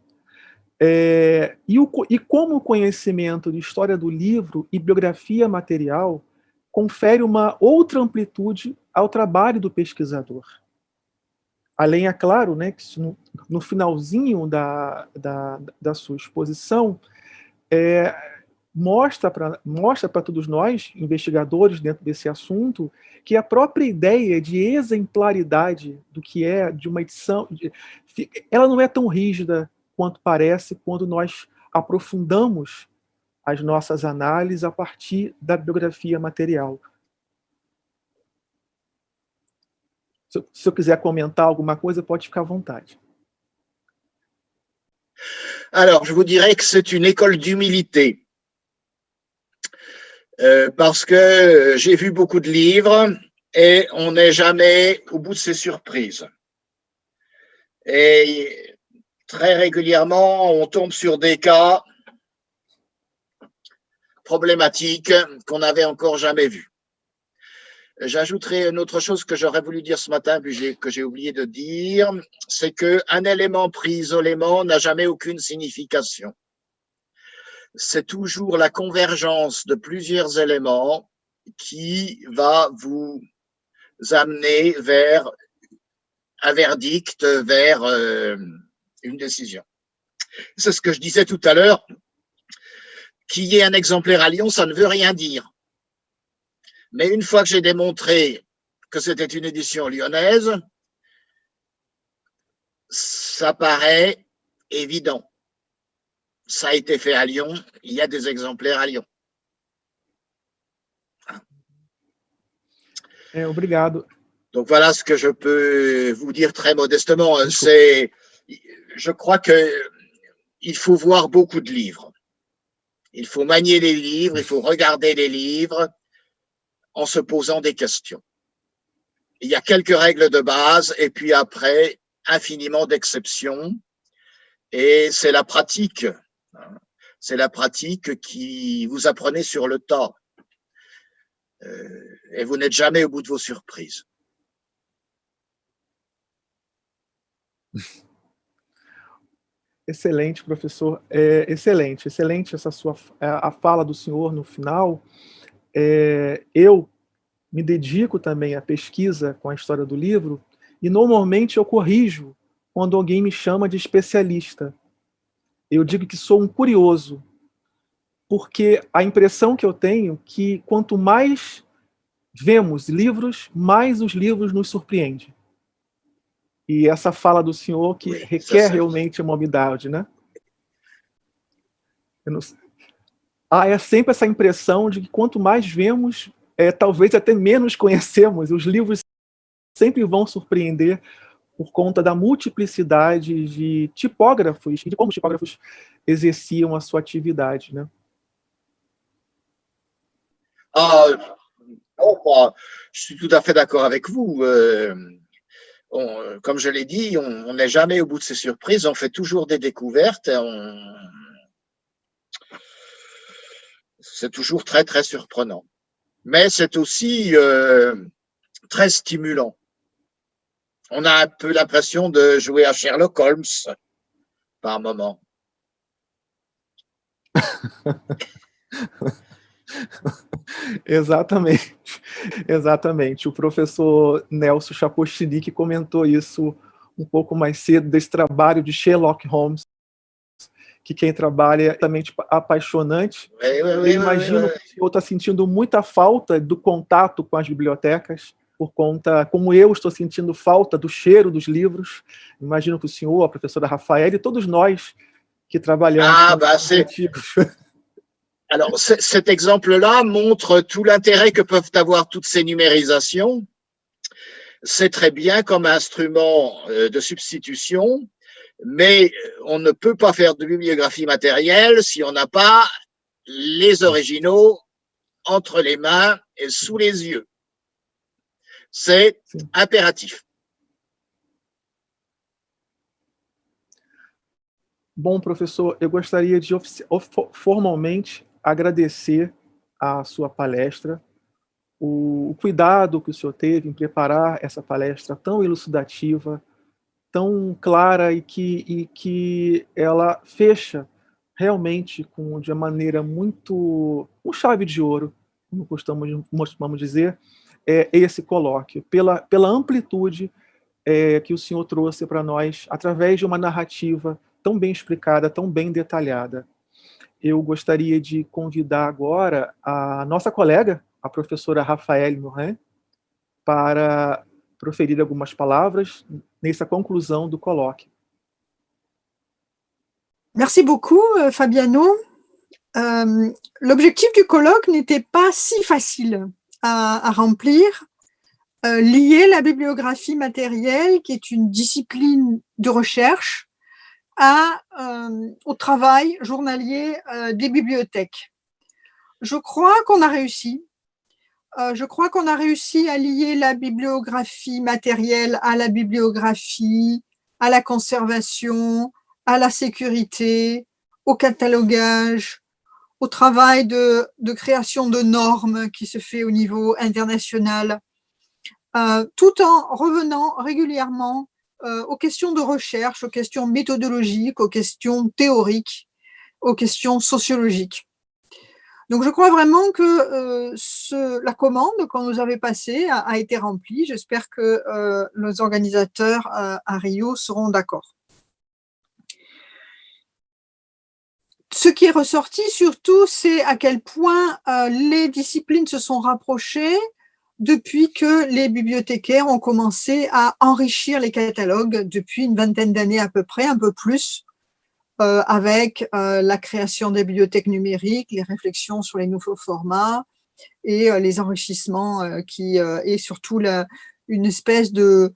E como o conhecimento de história do livro e biografia material confere uma outra amplitude ao trabalho do pesquisador. Além, é claro, né, que no finalzinho da sua exposição, mostra para todos nós, investigadores dentro desse assunto, que a própria ideia de exemplaridade do que é de uma edição, ela não é tão rígida quanto parece quando nós aprofundamos as nossas análises a partir da biografia material. Se eu quiser comentar alguma coisa, pode ficar à vontade. Alors, je vous dirais que c'est une école d'humilité. Parce que j'ai vu beaucoup de livres et on n'est jamais au bout de ses surprises. Et très régulièrement, on tombe sur des cas problématiques qu'on n'avait encore jamais vus. J'ajouterai une autre chose que j'aurais voulu dire ce matin, que j'ai oublié de dire, c'est qu'un élément pris isolément n'a jamais aucune signification. C'est toujours la convergence de plusieurs éléments qui va vous amener vers un verdict, vers une décision. C'est ce que je disais tout à l'heure. Qu'il y ait un exemplaire à Lyon, ça ne veut rien dire. Mais une fois que j'ai démontré que c'était une édition lyonnaise, ça paraît évident. Ça a été fait à Lyon, il y a des exemplaires à Lyon. Obrigado. Donc voilà ce que je peux vous dire très modestement. Je crois qu'il faut voir beaucoup de livres. Il faut manier les livres, il faut regarder les livres en se posant des questions. Il y a quelques règles de base et puis après, infiniment d'exceptions. Et c'est la pratique. C'est la pratique qui vous apprenez sur le tas. Et vous n'êtes jamais au bout de vos surprises. Excelente, professor. Excelente essa sua a fala do senhor no final. Eu me dedico também à pesquisa com a história do livro e normalmente eu corrijo quando alguém me chama de especialista. Eu digo que sou um curioso, porque a impressão que eu tenho é que quanto mais vemos livros, mais os livros nos surpreendem. E essa fala do senhor que requer realmente uma humildade, né? É sempre essa impressão de que quanto mais vemos, talvez até menos conhecemos. Os livros sempre vão surpreender por conta da multiplicidade de tipógrafos e de como os tipógrafos exerciam a sua atividade, né? Je suis tout à fait d'accord avec vous. Comme je l'ai dit, on n'est jamais au bout de ses surprises, on fait toujours des découvertes. C'est toujours très, très surprenant. Mais c'est aussi très stimulant. On a un peu l'impression de jouer à Sherlock Holmes par moment. Exatamente. O professor Nelson Chapostinic comentou isso um pouco mais cedo, desse trabalho de Sherlock Holmes, que quem trabalha é realmente apaixonante. Eu imagino que o senhor está sentindo muita falta do contato com as bibliotecas, por conta, como eu estou sentindo falta do cheiro dos livros. Imagino que o senhor, a professora Rafael e todos nós que trabalhamos com os antigos. Alors, cet exemple-là montre tout l'intérêt que peuvent avoir toutes ces numérisations. C'est très bien comme instrument de substitution, mais on ne peut pas faire de bibliographie matérielle si on n'a pas les originaux entre les mains et sous les yeux. C'est impératif. Bom, professor, eu gostaria de formalmente agradecer a sua palestra, o cuidado que o senhor teve em preparar essa palestra tão elucidativa, tão clara e que ela fecha realmente de uma maneira muito, com chave de ouro, como costumamos dizer, esse colóquio, pela amplitude que o senhor trouxe para nós, através de uma narrativa tão bem explicada, tão bem detalhada. Eu gostaria de convidar agora a nossa colega, a professora Rafael Morin, para proferir algumas palavras nessa conclusão do colóquio. Merci beaucoup, Fabiano. L'objectif du colloque n'était pas si facile à remplir. Lier la bibliographie matérielle, qui est une discipline de recherche, au travail journalier des bibliothèques. Je crois qu'on a réussi. Je crois qu'on a réussi à lier la bibliographie matérielle à la bibliographie, à la conservation, à la sécurité, au catalogage, au travail de création de normes qui se fait au niveau international, tout en revenant régulièrement aux questions de recherche, aux questions méthodologiques, aux questions théoriques, aux questions sociologiques. Donc, je crois vraiment que la commande qu'on nous avait passée a été remplie. J'espère que nos organisateurs à Rio seront d'accord. Ce qui est ressorti surtout, c'est à quel point les disciplines se sont rapprochées depuis que les bibliothécaires ont commencé à enrichir les catalogues depuis une vingtaine d'années à peu près, un peu plus, avec la création des bibliothèques numériques, les réflexions sur les nouveaux formats et les enrichissements et surtout une espèce de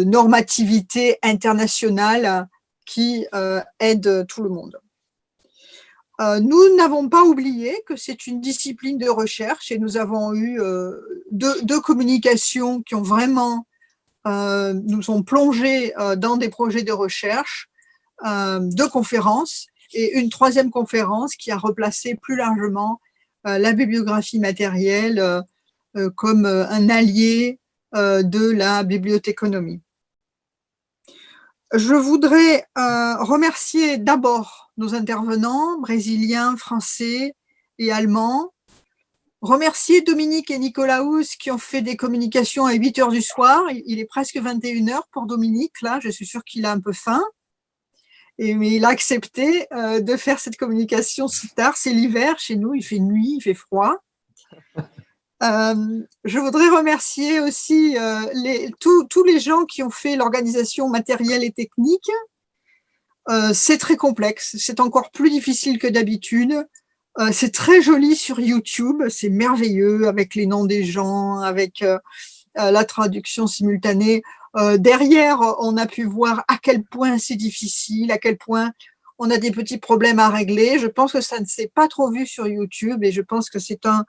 normativité internationale qui aide tout le monde. Nous n'avons pas oublié que c'est une discipline de recherche et nous avons eu deux communications qui ont vraiment nous ont plongés dans des projets de recherche, deux conférences et une troisième conférence qui a replacé plus largement la bibliographie matérielle comme un allié de la bibliothéconomie. Je voudrais remercier d'abord nos intervenants brésiliens, français et allemands. Remercier Dominique et Nicolaus qui ont fait des communications à 8 heures du soir. Il est presque 21 heures pour Dominique, là, je suis sûre qu'il a un peu faim. Mais il a accepté de faire cette communication si tard. C'est l'hiver chez nous, il fait nuit, il fait froid. Je voudrais remercier aussi tous les gens qui ont fait l'organisation matérielle et technique. C'est très complexe, c'est encore plus difficile que d'habitude. C'est très joli sur YouTube, c'est merveilleux avec les noms des gens, avec la traduction simultanée. Derrière, on a pu voir à quel point c'est difficile, à quel point on a des petits problèmes à régler. Je pense que ça ne s'est pas trop vu sur YouTube et je pense que c'est un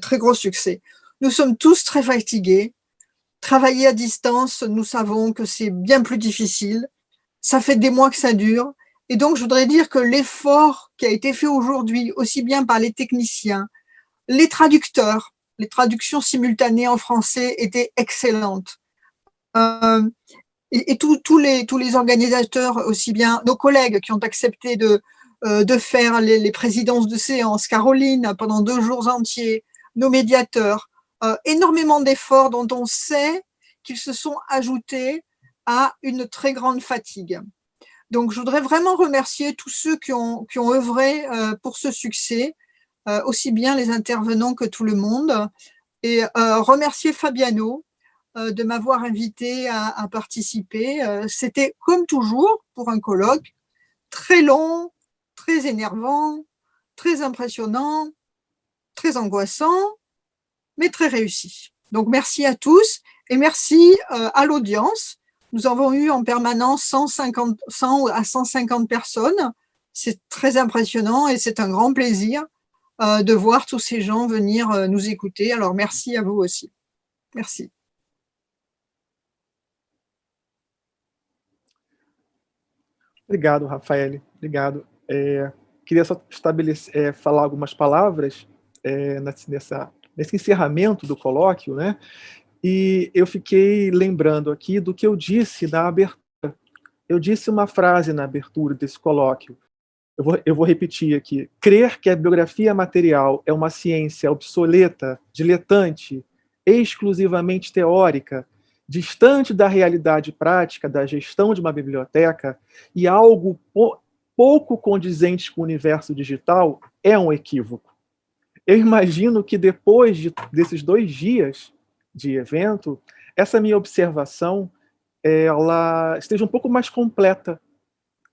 très gros succès. Nous sommes tous très fatigués. Travailler à distance, nous savons que c'est bien plus difficile. Ça fait des mois que ça dure. Et donc, je voudrais dire que l'effort qui a été fait aujourd'hui, aussi bien par les techniciens, les traducteurs, les traductions simultanées en français étaient excellentes. Et tous les organisateurs, aussi bien nos collègues qui ont accepté de faire les présidences de séance, Caroline pendant 2 jours entiers, nos médiateurs, énormément d'efforts dont on sait qu'ils se sont ajoutés à une très grande fatigue. Donc, je voudrais vraiment remercier tous ceux qui ont œuvré pour ce succès, aussi bien les intervenants que tout le monde, et remercier Fabiano de m'avoir invité à participer. C'était comme toujours pour un colloque, très long, très énervant, très impressionnant, très angoissant, mais très réussi. Donc, merci à tous et merci à l'audience. Nous avons eu en permanence 100 à 150 personnes. C'est très impressionnant et c'est un grand plaisir de voir tous ces gens venir nous écouter. Alors, merci à vous aussi. Merci. Obrigado, Rafael. Obrigado. Queria só falar algumas palavras nesse encerramento do colóquio, né? E eu fiquei lembrando aqui do que eu disse na abertura. Eu disse uma frase na abertura desse colóquio. Eu vou repetir aqui. Crer que a bibliografia material é uma ciência obsoleta, diletante, exclusivamente teórica, distante da realidade prática da gestão de uma biblioteca e algo pouco condizente com o universo digital é um equívoco. Eu imagino que depois desses 2 dias de evento, essa minha observação ela esteja um pouco mais completa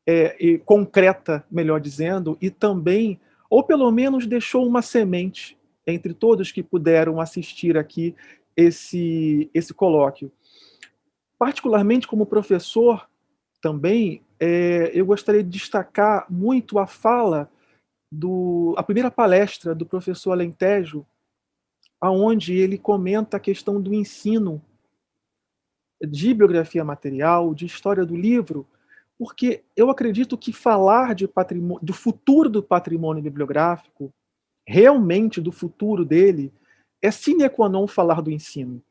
e concreta, melhor dizendo, e também, ou pelo menos deixou uma semente entre todos que puderam assistir aqui esse colóquio. Particularmente como professor também, eu gostaria de destacar muito a fala, a primeira palestra do professor Alentejo, onde ele comenta a questão do ensino de bibliografia material, de história do livro, porque eu acredito que falar do futuro do patrimônio bibliográfico, realmente do futuro dele, é sine qua non falar do ensino.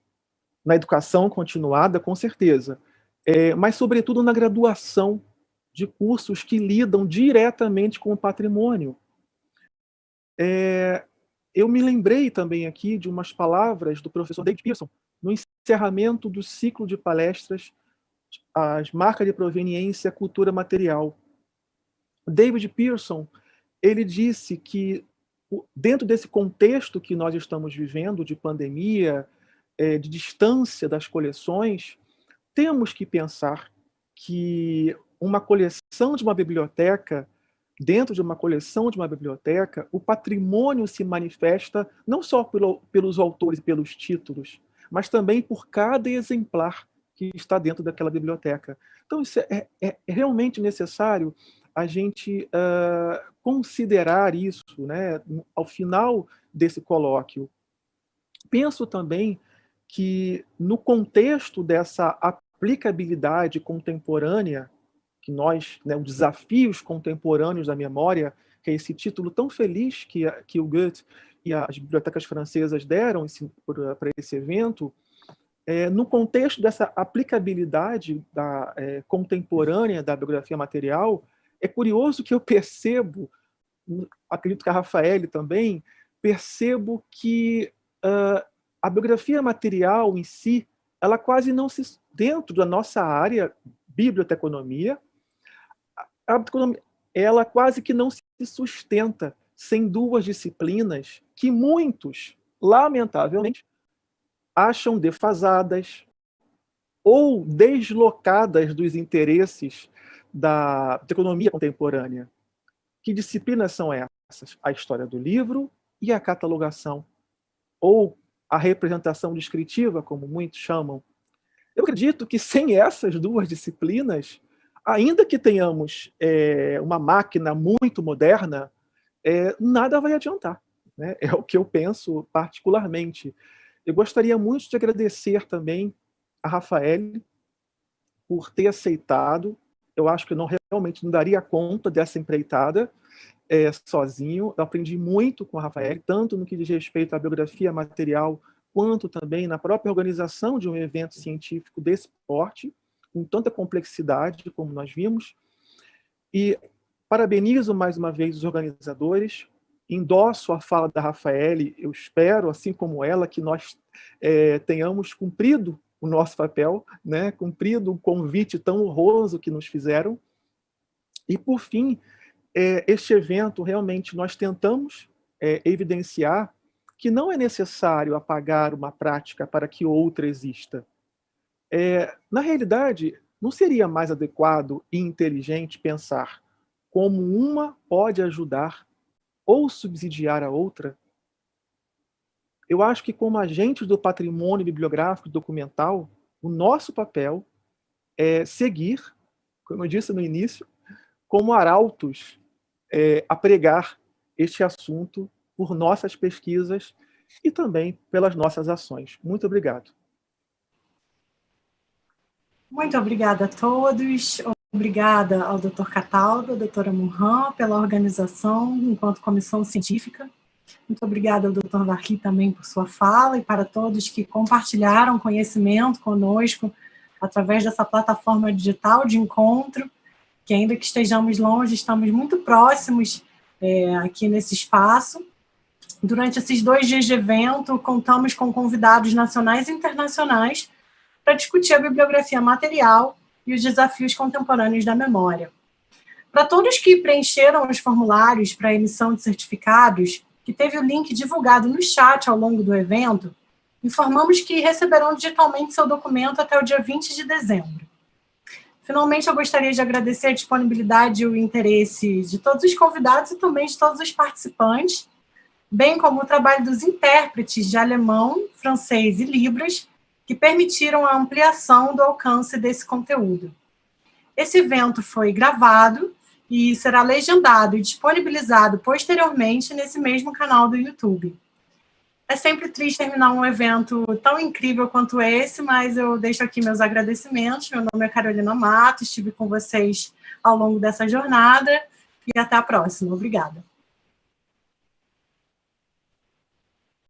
Na educação continuada, com certeza, mas sobretudo na graduação de cursos que lidam diretamente com o patrimônio. Eu me lembrei também aqui de umas palavras do professor David Pearson, no encerramento do ciclo de palestras As Marcas de Proveniência, Cultura Material. David Pearson, ele disse que, dentro desse contexto que nós estamos vivendo, de pandemia, de distância das coleções, temos que pensar que uma coleção de uma biblioteca, dentro de uma coleção de uma biblioteca, o patrimônio se manifesta não só pelos autores e pelos títulos, mas também por cada exemplar que está dentro daquela biblioteca. Então, isso é realmente necessário a gente considerar isso, né, ao final desse colóquio. Penso também que, no contexto dessa aplicabilidade contemporânea, que nós, né, os desafios contemporâneos da memória, que é esse título tão feliz que o Goethe e as bibliotecas francesas deram para esse evento, no contexto dessa aplicabilidade contemporânea da biografia material, é curioso que eu percebo, acredito que a Rafaele também, percebo que a biografia material em si, ela quase não se... Dentro da nossa área, biblioteconomia, ela quase que não se sustenta sem duas disciplinas que muitos, lamentavelmente, acham defasadas ou deslocadas dos interesses da economia contemporânea. Que disciplinas são essas? A história do livro e a catalogação, ou a representação descritiva, como muitos chamam. Eu acredito que sem essas duas disciplinas, ainda que tenhamos uma máquina muito moderna, nada vai adiantar, né? É o que eu penso particularmente. Eu gostaria muito de agradecer também a Rafaele por ter aceitado. Eu acho que eu realmente não daria conta dessa empreitada sozinho. Eu aprendi muito com a Rafaele, tanto no que diz respeito à biografia material, quanto também na própria organização de um evento científico desse porte, com tanta complexidade, como nós vimos. E parabenizo mais uma vez os organizadores, endosso a fala da Rafaele, eu espero, assim como ela, que nós tenhamos cumprido o nosso papel, né? Cumprido o convite tão honroso que nos fizeram. E, por fim, este evento, realmente, nós tentamos evidenciar que não é necessário apagar uma prática para que outra exista. Na realidade, não seria mais adequado e inteligente pensar como uma pode ajudar ou subsidiar a outra? Eu acho que, como agentes do patrimônio bibliográfico e documental, o nosso papel é seguir, como eu disse no início, como arautos a pregar este assunto por nossas pesquisas e também pelas nossas ações. Muito obrigado. Muito obrigada a todos. Obrigada ao Dr. Cataldo, à doutora Morin, pela organização enquanto comissão científica. Muito obrigada ao Dr. Varli também por sua fala e para todos que compartilharam conhecimento conosco através dessa plataforma digital de encontro, que ainda que estejamos longe, estamos muito próximos aqui nesse espaço. Durante esses 2 dias de evento, contamos com convidados nacionais e internacionais para discutir a bibliografia material e os desafios contemporâneos da memória. Para todos que preencheram os formulários para a emissão de certificados, que teve o link divulgado no chat ao longo do evento, informamos que receberão digitalmente seu documento até o dia 20 de dezembro. Finalmente, eu gostaria de agradecer a disponibilidade e o interesse de todos os convidados e também de todos os participantes, bem como o trabalho dos intérpretes de alemão, francês e libras, que permitiram a ampliação do alcance desse conteúdo. Esse evento foi gravado e será legendado e disponibilizado posteriormente nesse mesmo canal do YouTube. É sempre triste terminar um evento tão incrível quanto esse, mas eu deixo aqui meus agradecimentos. Meu nome é Carolina Matos, estive com vocês ao longo dessa jornada e até a próxima. Obrigada.